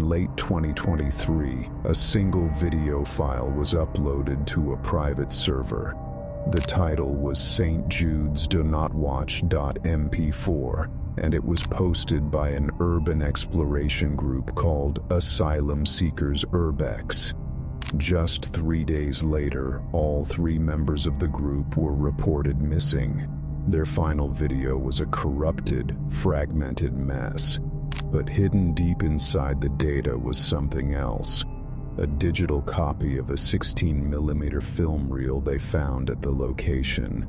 late 2023, a single video file was uploaded to a private server. The title was St. Jude's Do Not Watch.mp4, and it was posted by an urban exploration group called Asylum Seekers Urbex. Just 3 days later, all 3 members of the group were reported missing. Their final video was a corrupted, fragmented mess. But hidden deep inside the data was something else. A digital copy of a 16mm film reel they found at the location.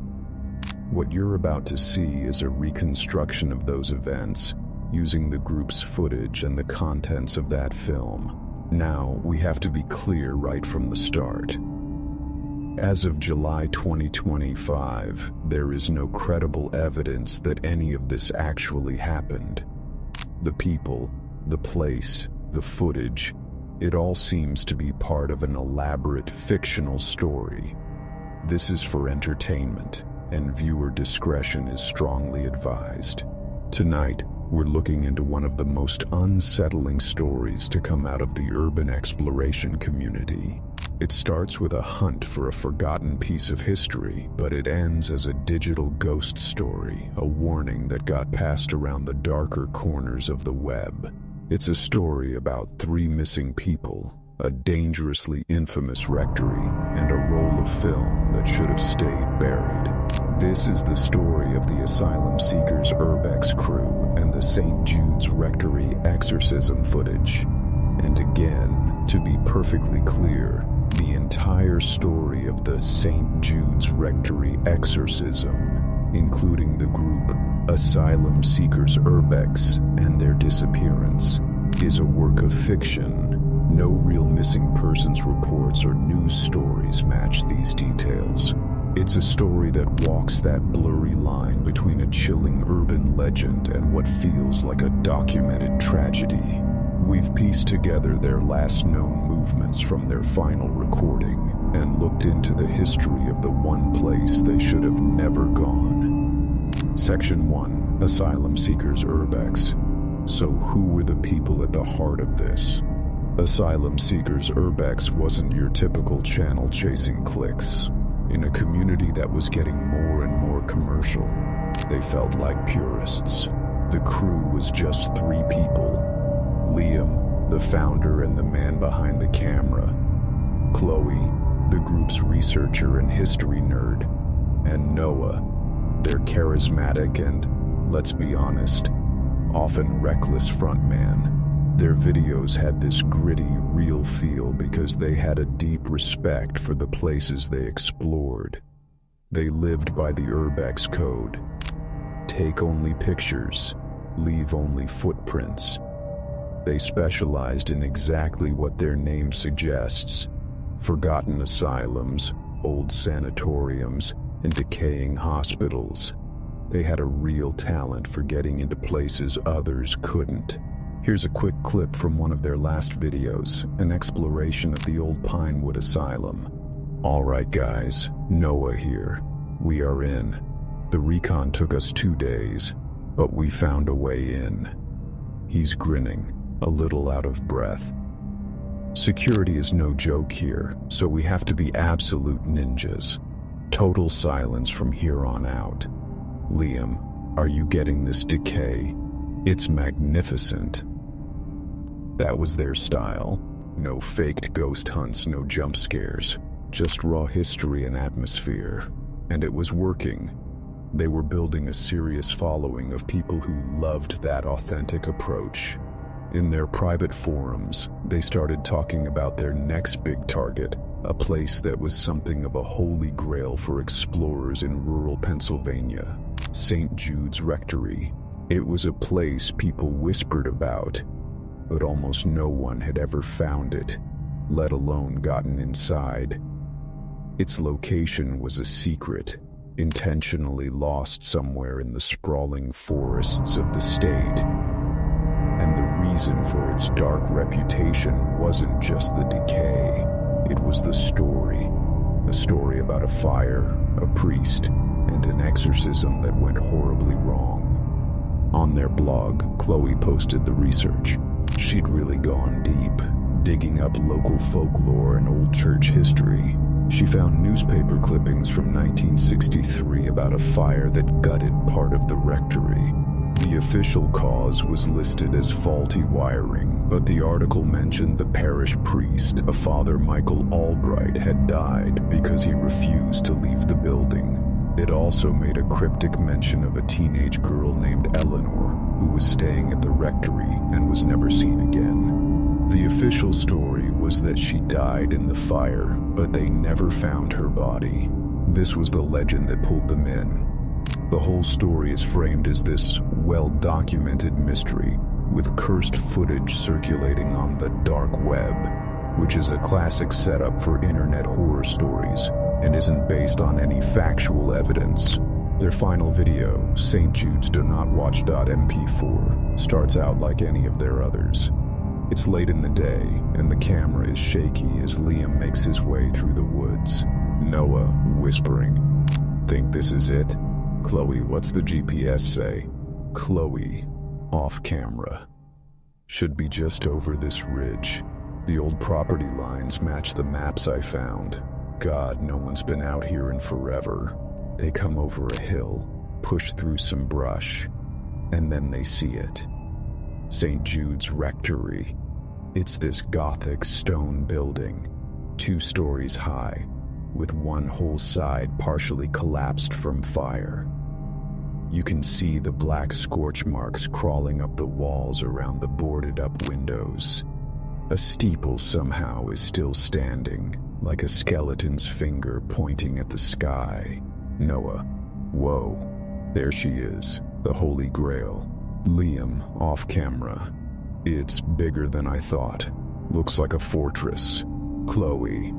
What you're about to see is a reconstruction of those events, using the group's footage and the contents of that film. Now, we have to be clear right from the start. As of July 2025, there is no credible evidence that any of this actually happened. The people, the place, the footage, it all seems to be part of an elaborate fictional story. This is for entertainment, and viewer discretion is strongly advised. Tonight, we're looking into one of the most unsettling stories to come out of the urban exploration community. It starts with a hunt for a forgotten piece of history, but it ends as a digital ghost story, a warning that got passed around the darker corners of the web. It's a story about 3 missing people, a dangerously infamous rectory, and a roll of film that should have stayed buried. This is the story of the Asylum Seekers Urbex crew and the St. Jude's Rectory exorcism footage. And again, to be perfectly clear, the entire story of the St. Jude's Rectory exorcism, including the group Asylum Seekers Urbex and their disappearance, is a work of fiction. No real missing persons reports or news stories match these details. It's a story that walks that blurry line between a chilling urban legend and what feels like a documented tragedy. We've pieced together their last known movements from their final recording and looked into the history of the one place they should have never gone. Section 1. Asylum Seekers Urbex. So who were the people at the heart of this? Asylum Seekers Urbex wasn't your typical channel chasing clicks. In a community that was getting more and more commercial, they felt like purists. The crew was just 3 people. Liam, the founder and the man behind the camera. Chloe, the group's researcher and history nerd. And Noah, their charismatic and, let's be honest, often reckless frontman. Their videos had this gritty, real feel because they had a deep respect for the places they explored. They lived by the Urbex code. Take only pictures, leave only footprints. They specialized in exactly what their name suggests: forgotten asylums, old sanatoriums, and decaying hospitals. They had a real talent for getting into places others couldn't. Here's a quick clip from one of their last videos, an exploration of the old Pinewood Asylum. Alright guys, Noah here. We are in. The recon took us 2 days, but we found a way in. He's grinning, a little out of breath. Security is no joke here, so we have to be absolute ninjas. Total silence from here on out. Liam, are you getting this decay? It's magnificent. That was their style. No faked ghost hunts, no jump scares. Just raw history and atmosphere. And it was working. They were building a serious following of people who loved that authentic approach. In their private forums, they started talking about their next big target, a place that was something of a holy grail for explorers in rural Pennsylvania, St. Jude's Rectory. It was a place people whispered about, but almost no one had ever found it, let alone gotten inside. Its location was a secret, intentionally lost somewhere in the sprawling forests of the state. And the reason for its dark reputation wasn't just the decay, it was the story. A story about a fire, a priest, and an exorcism that went horribly wrong. On their blog, Chloe posted the research. She'd really gone deep, digging up local folklore and old church history. She found newspaper clippings from 1963 about a fire that gutted part of the rectory. The official cause was listed as faulty wiring, but the article mentioned the parish priest, a Father Michael Albright, had died because he refused to leave the building. It also made a cryptic mention of a teenage girl named Eleanor, who was staying at the rectory and was never seen again. The official story was that she died in the fire, but they never found her body. This was the legend that pulled them in. The whole story is framed as this well-documented mystery, with cursed footage circulating on the dark web, which is a classic setup for internet horror stories and isn't based on any factual evidence. Their final video, St. Jude's Do Not Watch .mp4, starts out like any of their others. It's late in the day, and the camera is shaky as Liam makes his way through the woods. Noah whispering, "Think this is it? Chloe, what's the GPS say?" Chloe, off camera. "Should be just over this ridge. The old property lines match the maps I found. God, no one's been out here in forever." They come over a hill, push through some brush, and then they see it. St. Jude's Rectory. It's this Gothic stone building, 2 stories high, with one whole side partially collapsed from fire. You can see the black scorch marks crawling up the walls around the boarded-up windows. A steeple somehow is still standing, like a skeleton's finger pointing at the sky. Noah, "Whoa, there she is, the Holy Grail." Liam, off camera, "It's bigger than I thought. Looks like a fortress." Chloe,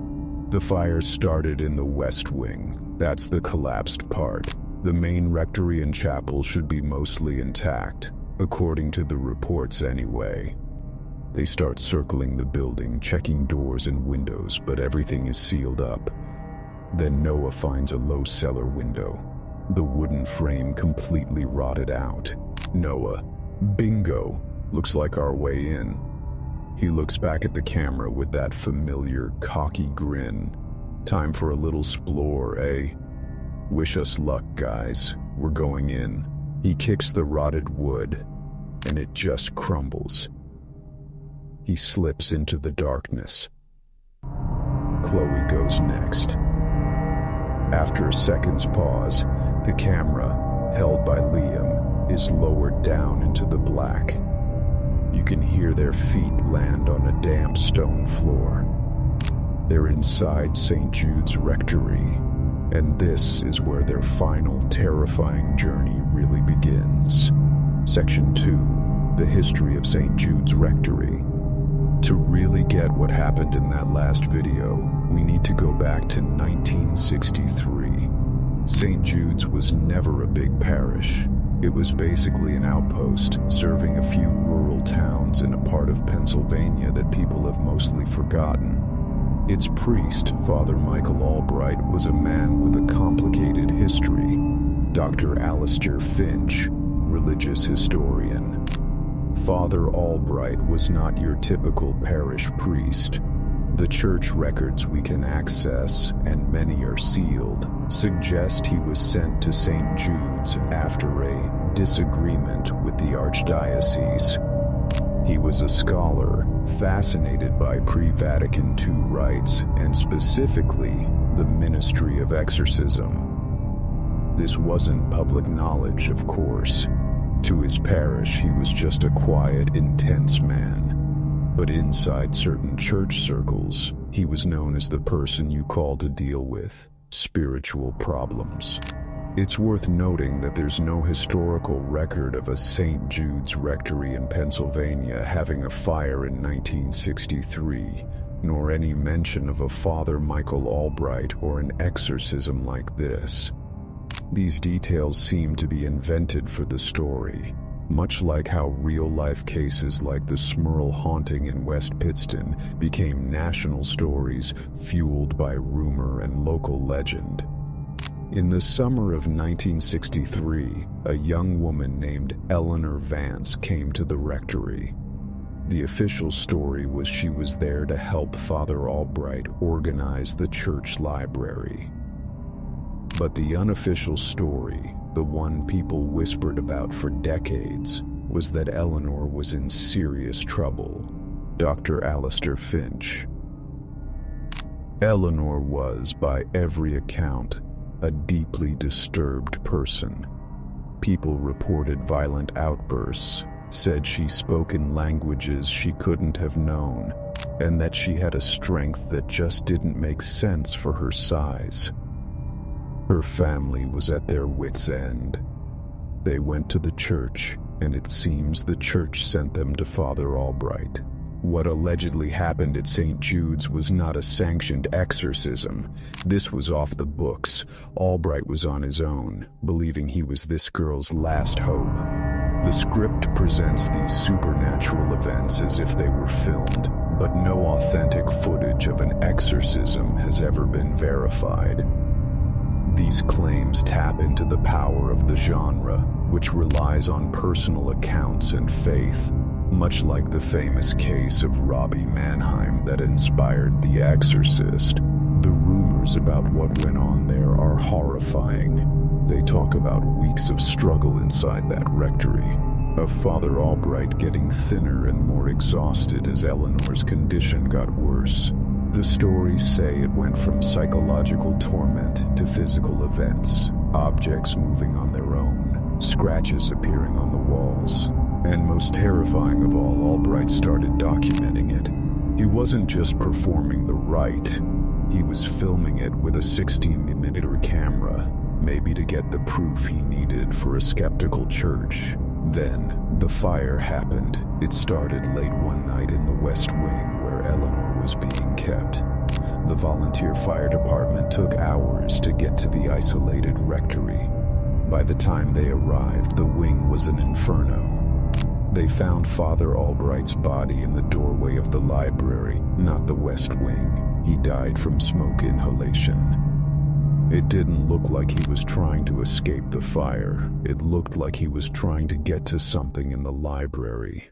"The fire started in the west wing. That's the collapsed part. The main rectory and chapel should be mostly intact, according to the reports anyway." They start circling the building, checking doors and windows, but everything is sealed up. Then Noah finds a low cellar window, the wooden frame completely rotted out. Noah, "Bingo, looks like our way in." He looks back at the camera with that familiar, cocky grin. "Time for a little splore, eh? Wish us luck, guys. We're going in." He kicks the rotted wood, and it just crumbles. He slips into the darkness. Chloe goes next. After a second's pause, the camera, held by Liam, is lowered down into the black. You can hear their feet land on a damp stone floor. They're inside St. Jude's Rectory, and this is where their final terrifying journey really begins. Section 2, The History of St. Jude's Rectory. To really get what happened in that last video, we need to go back to 1963. St. Jude's was never a big parish. It was basically an outpost, serving a few rural towns in a part of Pennsylvania that people have mostly forgotten. Its priest, Father Michael Albright, was a man with a complicated history. Dr. Alistair Finch, religious historian. Father Albright was not your typical parish priest. The church records we can access, and many are sealed, suggest he was sent to St. Jude's after a disagreement with the archdiocese. He was a scholar, fascinated by pre-Vatican II rites, and specifically the ministry of exorcism. This wasn't public knowledge, of course. To his parish, he was just a quiet, intense man. But inside certain church circles, he was known as the person you call to deal with spiritual problems. It's worth noting that there's no historical record of a St. Jude's Rectory in Pennsylvania having a fire in 1963, nor any mention of a Father Michael Albright or an exorcism like this. These details seem to be invented for the story, much like how real-life cases like the Smurl haunting in West Pittston became national stories fueled by rumor and local legend. In the summer of 1963, a young woman named Eleanor Vance came to the rectory. The official story was she was there to help Father Albright organize the church library. But the unofficial story, the one people whispered about for decades, was that Eleanor was in serious trouble. Dr. Alistair Finch. Eleanor was, by every account, a deeply disturbed person. People reported violent outbursts, said she spoke in languages she couldn't have known, and that she had a strength that just didn't make sense for her size. Her family was at their wits' end. They went to the church, and it seems the church sent them to Father Albright. What allegedly happened at St. Jude's was not a sanctioned exorcism. This was off the books. Albright was on his own, believing he was this girl's last hope. The script presents these supernatural events as if they were filmed, but no authentic footage of an exorcism has ever been verified. These claims tap into the power of the genre, which relies on personal accounts and faith, much like the famous case of Robbie Mannheim that inspired The Exorcist. The rumors about what went on there are horrifying. They talk about weeks of struggle inside that rectory, of Father Albright getting thinner and more exhausted as Eleanor's condition got worse. The stories say it went from psychological torment to physical events, objects moving on their own, scratches appearing on the walls. And most terrifying of all, Albright started documenting it. He wasn't just performing the rite, he was filming it with a 16mm camera, maybe to get the proof he needed for a skeptical church. Then, the fire happened. It started late one night in the West Wing where Eleanor was being kept. The volunteer fire department took hours to get to the isolated rectory. By the time they arrived, the wing was an inferno. They found Father Albright's body in the doorway of the library, not the West Wing. He died from smoke inhalation. It didn't look like he was trying to escape the fire. It looked like he was trying to get to something in the library.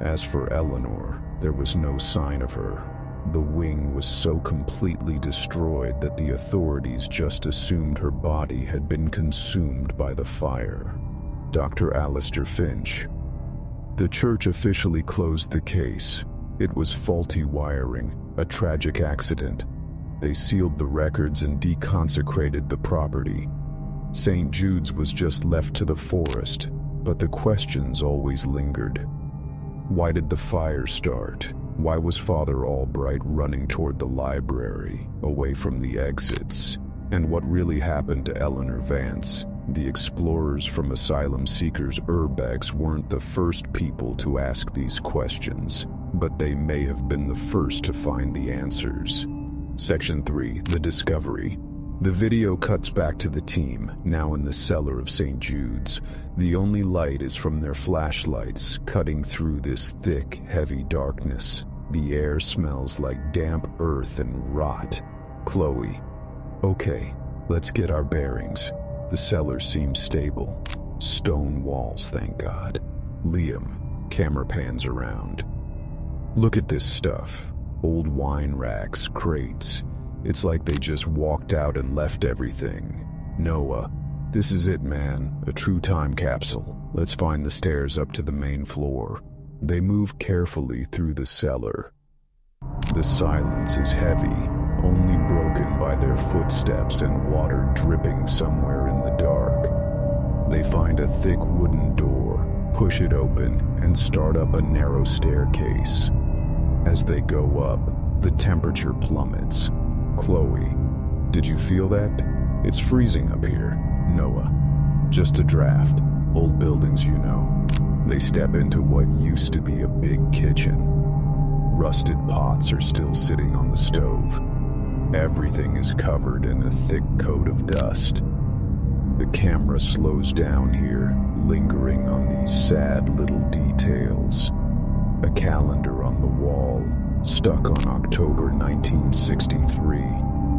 As for Eleanor, there was no sign of her. The wing was so completely destroyed that the authorities just assumed her body had been consumed by the fire. Dr. Alistair Finch. The church officially closed the case. It was faulty wiring, a tragic accident. They sealed the records and deconsecrated the property. St. Jude's was just left to the forest, but the questions always lingered. Why did the fire start? Why was Father Albright running toward the library, away from the exits? And what really happened to Eleanor Vance? The explorers from Asylum Seekers Urbex weren't the first people to ask these questions, but they may have been the first to find the answers. Section 3. The Discovery. The video cuts back to the team, now in the cellar of St. Jude's. The only light is from their flashlights, cutting through this thick, heavy darkness. The air smells like damp earth and rot. Chloe. Okay, let's get our bearings. The cellar seems stable. Stone walls, thank God. Liam. Camera pans around. Look at this stuff. Old wine racks, crates. It's like they just walked out and left everything. Noah. This is it, man. A true time capsule. Let's find the stairs up to the main floor. They move carefully through the cellar. The silence is heavy, only broken by their footsteps and water dripping somewhere in the dark. They find a thick wooden door, push it open, and start up a narrow staircase. As they go up, the temperature plummets. Chloe, did you feel that? It's freezing up here. Noah, just a draft. Old buildings, you know. They step into what used to be a big kitchen. Rusted pots are still sitting on the stove. Everything is covered in a thick coat of dust. The camera slows down here, lingering on these sad little details. A calendar on the wall, stuck on October 1963.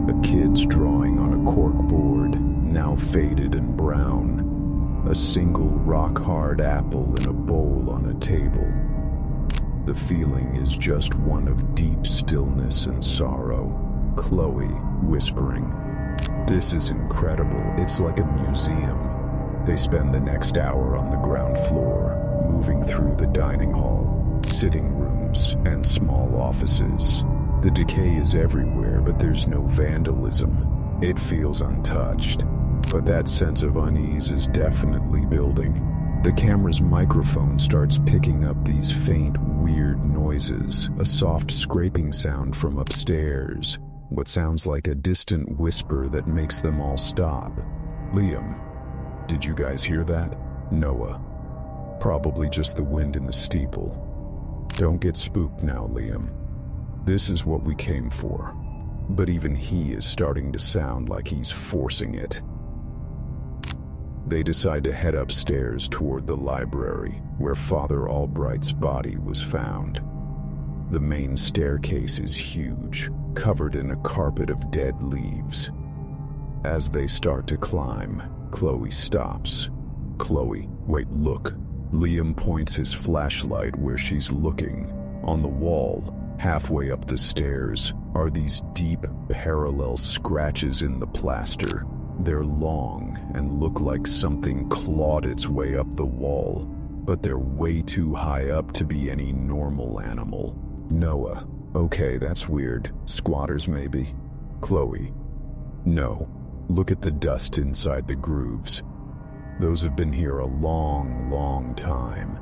A kid's drawing on a corkboard, now faded and brown. A single rock-hard apple in a bowl on a table. The feeling is just one of deep stillness and sorrow. Chloe, whispering, "This is incredible. It's like a museum." They spend the next hour on the ground floor, moving through the dining hall, sitting rooms, and small offices. The decay is everywhere, but there's no vandalism. It feels untouched, but that sense of unease is definitely building. The camera's microphone starts picking up these faint, weird noises, a soft scraping sound from upstairs, what sounds like a distant whisper that makes them all stop. Liam, did you guys hear that? Noah, probably just the wind in the steeple. Don't get spooked now, Liam. This is what we came for. But even he is starting to sound like he's forcing it. They decide to head upstairs toward the library, where Father Albright's body was found. The main staircase is huge, covered in a carpet of dead leaves. As they start to climb, Chloe stops. "Chloe, wait, look." Liam points his flashlight where she's looking. On the wall, halfway up the stairs, are these deep, parallel scratches in the plaster. They're long and look like something clawed its way up the wall, but they're way too high up to be any normal animal. Noah, okay, that's weird. Squatters maybe. Chloe, no. Look at the dust inside the grooves. Those have been here a long, long time.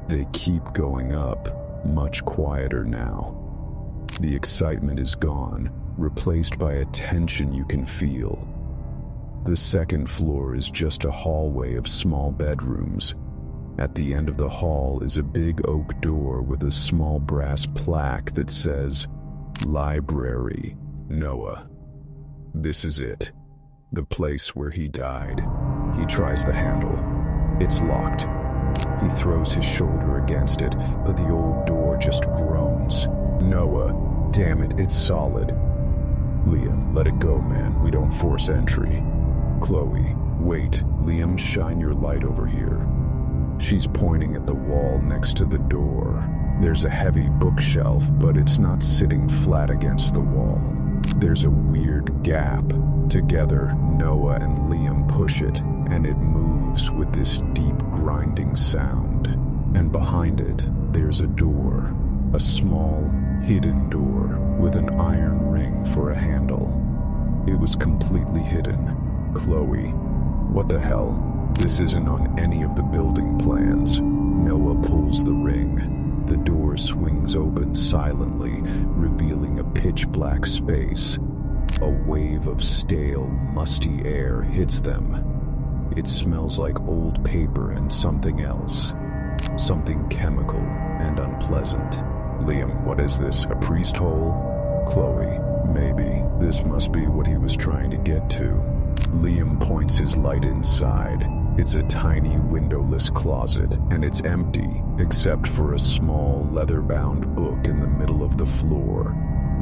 They keep going up, much quieter now. The excitement is gone, replaced by a tension you can feel. The second floor is just a hallway of small bedrooms. At the end of the hall is a big oak door with a small brass plaque that says, "Library, Noah." This is it. The place where he died. He tries the handle. It's locked. He throws his shoulder against it, but the old door just groans. Noah, damn it, it's solid. Liam, let it go, man. We don't force entry. Chloe, wait. Liam, shine your light over here. She's pointing at the wall next to the door. There's a heavy bookshelf, but it's not sitting flat against the wall. There's a weird gap. Together, Noah and Liam push it, and it moves with this deep grinding sound. And behind it, there's a door. A small, hidden door with an iron ring for a handle. It was completely hidden. Chloe, what the hell? This isn't on any of the building plans. Noah pulls the ring. The door swings open silently, revealing a pitch-black space. A wave of stale, musty air hits them. It smells like old paper and something else. Something chemical and unpleasant. Liam, what is this, a priest hole? Chloe, maybe. This must be what he was trying to get to. Liam points his light inside. It's a tiny windowless closet, and it's empty, except for a small leather-bound book in the middle of the floor.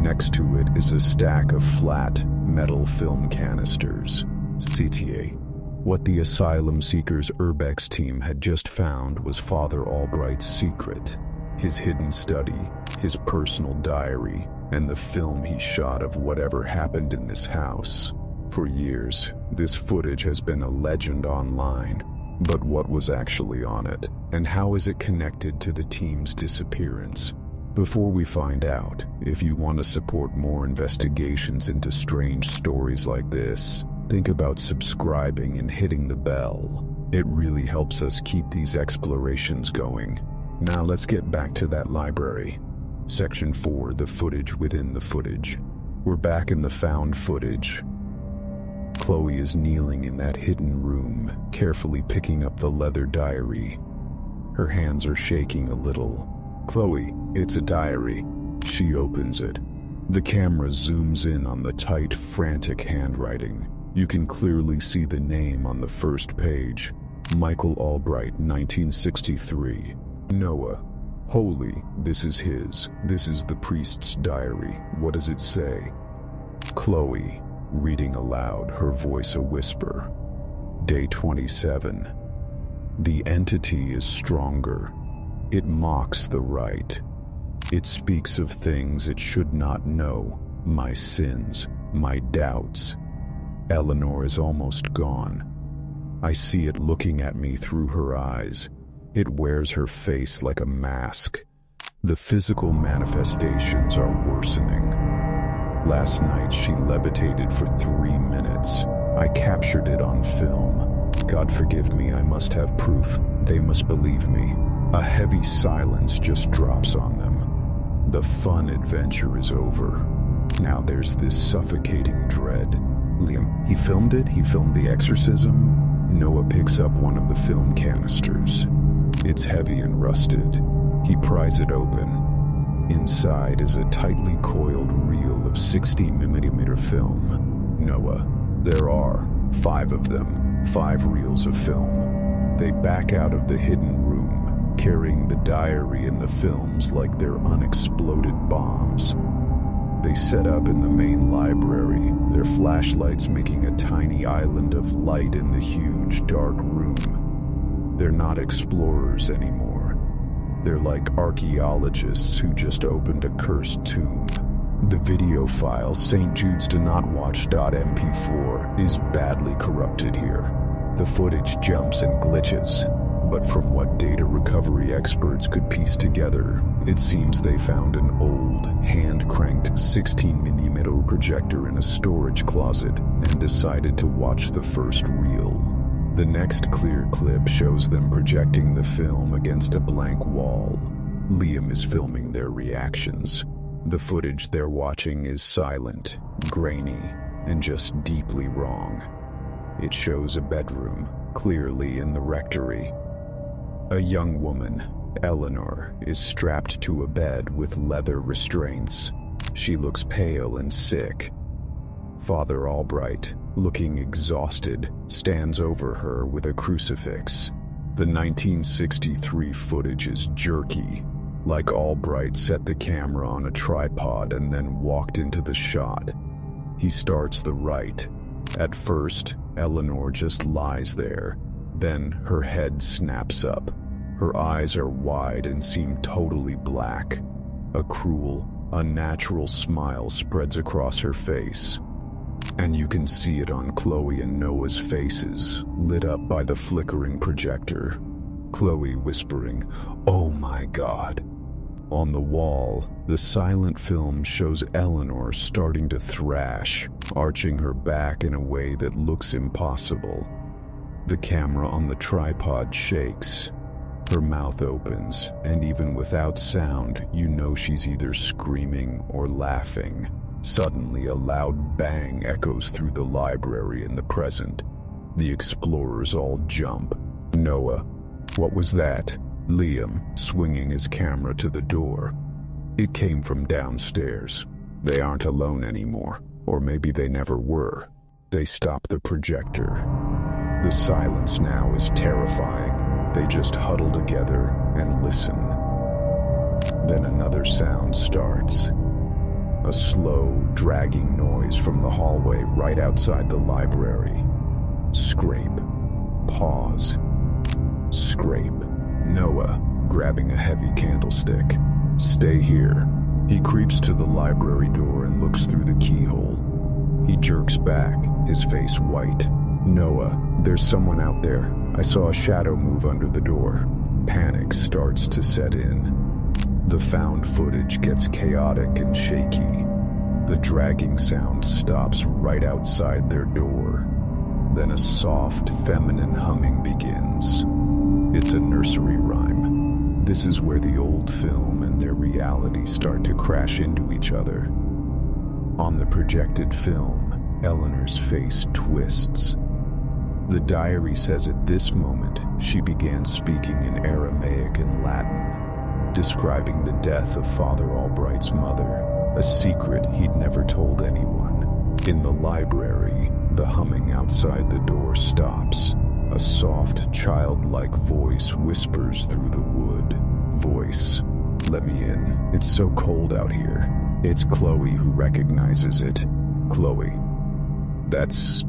Next to it is a stack of flat, metal film canisters. CTA. What the asylum seekers Urbex team had just found was Father Albright's secret. His hidden study, his personal diary, and the film he shot of whatever happened in this house. For years, this footage has been a legend online. But what was actually on it, and how is it connected to the team's disappearance? Before we find out, if you want to support more investigations into strange stories like this, think about subscribing and hitting the bell. It really helps us keep these explorations going. Now let's get back to that library. Section 4, the footage within the footage. We're back in the found footage. Chloe is kneeling in that hidden room, carefully picking up the leather diary. Her hands are shaking a little. Chloe, it's a diary. She opens it. The camera zooms in on the tight, frantic handwriting. You can clearly see the name on the first page. Michael Albright, 1963. Noah. Holy, this is his. This is the priest's diary. What does it say? Chloe, reading aloud, her voice a whisper. Day 27. The entity is stronger. It mocks the right. It speaks of things it should not know, my sins, my doubts. Eleanor is almost gone. I see it looking at me through her eyes. It wears her face like a mask. The physical manifestations are worsening. Last night she levitated for 3 minutes. I captured it on film. God forgive me, I must have proof. They must believe me. A heavy silence just drops on them. The fun adventure is over. Now there's this suffocating dread. Liam, he filmed it? He filmed the exorcism? Noah picks up one of the film canisters. It's heavy and rusted. He pries it open. Inside is a tightly coiled reel of 60mm film. Noah, there are 5 of them, 5 reels of film. They back out of the hidden room, carrying the diary and the films like they're unexploded bombs. They set up in the main library, their flashlights making a tiny island of light in the huge, dark room. They're not explorers anymore. They're like archaeologists who just opened a cursed tomb. The video file, St. Jude's Do Not Watch.mp4, is badly corrupted here. The footage jumps and glitches, but from what data recovery experts could piece together, it seems they found an old, hand-cranked 16mm projector in a storage closet and decided to watch the first reel. The next clear clip shows them projecting the film against a blank wall. Liam is filming their reactions. The footage they're watching is silent, grainy, and just deeply wrong. It shows a bedroom, clearly in the Rectory. A young woman, Eleanor, is strapped to a bed with leather restraints. She looks pale and sick. Father Albright, looking exhausted, stands over her with a crucifix. The 1963 footage is jerky, like Albright set the camera on a tripod and then walked into the shot. He starts the right. At first, Eleanor just lies there. Then her head snaps up. Her eyes are wide and seem totally black. A cruel, unnatural smile spreads across her face. And you can see it on Chloe and Noah's faces, lit up by the flickering projector. Chloe whispering, "Oh my God." On the wall, the silent film shows Eleanor starting to thrash, arching her back in a way that looks impossible. The camera on the tripod shakes. Her mouth opens, and even without sound, you know she's either screaming or laughing. Suddenly, a loud bang echoes through the library in the present. The explorers all jump. Noah, what was that? Liam, swinging his camera to the door. It came from downstairs. They aren't alone anymore, or maybe they never were. They stop the projector. The silence now is terrifying. They just huddle together and listen. Then another sound starts. A slow, dragging noise from the hallway right outside the library. Scrape. Pause. Scrape. Noah, grabbing a heavy candlestick. Stay here. He creeps to the library door and looks through the keyhole. He jerks back, his face white. Noah, there's someone out there. I saw a shadow move under the door. Panic starts to set in. The found footage gets chaotic and shaky. The dragging sound stops right outside their door. Then a soft, feminine humming begins. It's a nursery rhyme. This is where the old film and their reality start to crash into each other. On the projected film, Eleanor's face twists. The diary says at this moment, she began speaking in Aramaic and Latin, describing the death of Father Albright's mother, a secret he'd never told anyone. In the library, the humming outside the door stops. A soft, childlike voice whispers through the wood. Voice, let me in. It's so cold out here. It's Chloe who recognizes it. Chloe. That's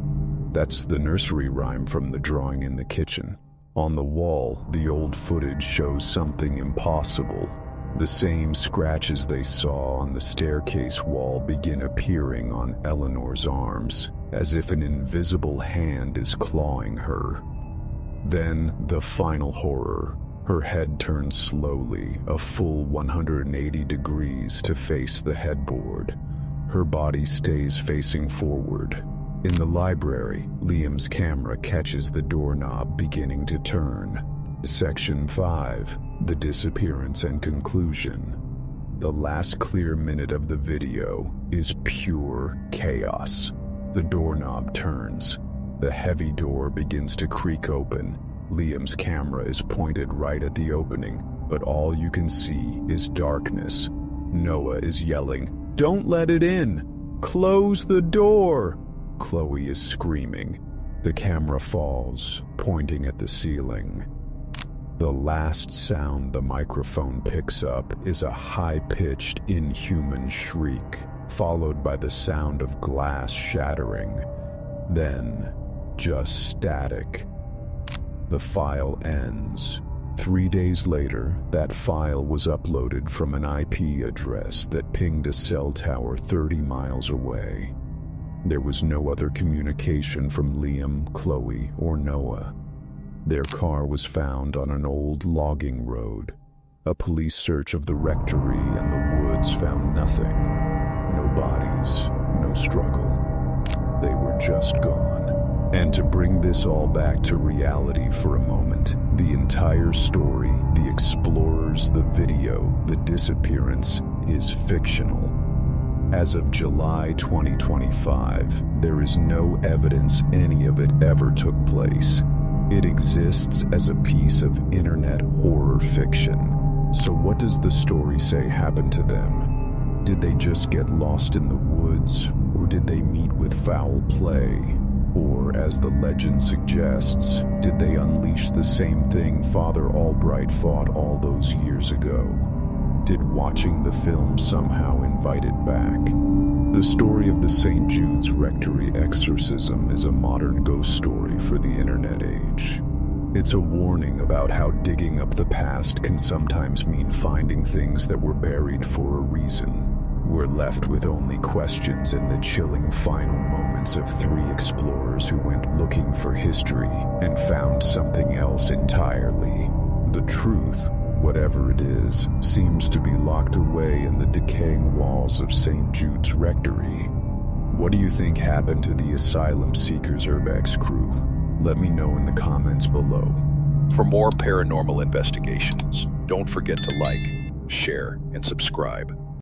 the nursery rhyme from the drawing in the kitchen. On the wall, the old footage shows something impossible. The same scratches they saw on the staircase wall begin appearing on Eleanor's arms, as if an invisible hand is clawing her. Then, the final horror. Her head turns slowly, a full 180 degrees to face the headboard. Her body stays facing forward. In the library, Liam's camera catches the doorknob beginning to turn. Section 5. The Disappearance and Conclusion. The last clear minute of the video is pure chaos. The doorknob turns. The heavy door begins to creak open. Liam's camera is pointed right at the opening, but all you can see is darkness. Noah is yelling, "Don't let it in! Close the door!" Chloe is screaming. The camera falls, pointing at the ceiling. The last sound the microphone picks up is a high-pitched, inhuman shriek, followed by the sound of glass shattering. Then, just static. The file ends. 3 days later, that file was uploaded from an IP address that pinged a cell tower 30 miles away. There was no other communication from Liam, Chloe, or Noah. Their car was found on an old logging road. A police search of the Rectory and the woods found nothing. No bodies, no struggle. They were just gone. And to bring this all back to reality for a moment, the entire story, the explorers, the video, the disappearance, is fictional. As of July 2025, there is no evidence any of it ever took place. It exists as a piece of internet horror fiction. So what does the story say happened to them? Did they just get lost in the woods, or did they meet with foul play? Or, as the legend suggests, did they unleash the same thing Father Albright fought all those years ago? Did watching the film somehow invite it back? The story of the St. Jude's Rectory exorcism is a modern ghost story for the internet age. It's a warning about how digging up the past can sometimes mean finding things that were buried for a reason. We're left with only questions and the chilling final moments of 3 explorers who went looking for history and found something else entirely. The truth, whatever it is, seems to be locked away in the decaying walls of St. Jude's Rectory. What do you think happened to the asylum seekers Urbex crew? Let me know in the comments below. For more paranormal investigations, don't forget to like, share, and subscribe.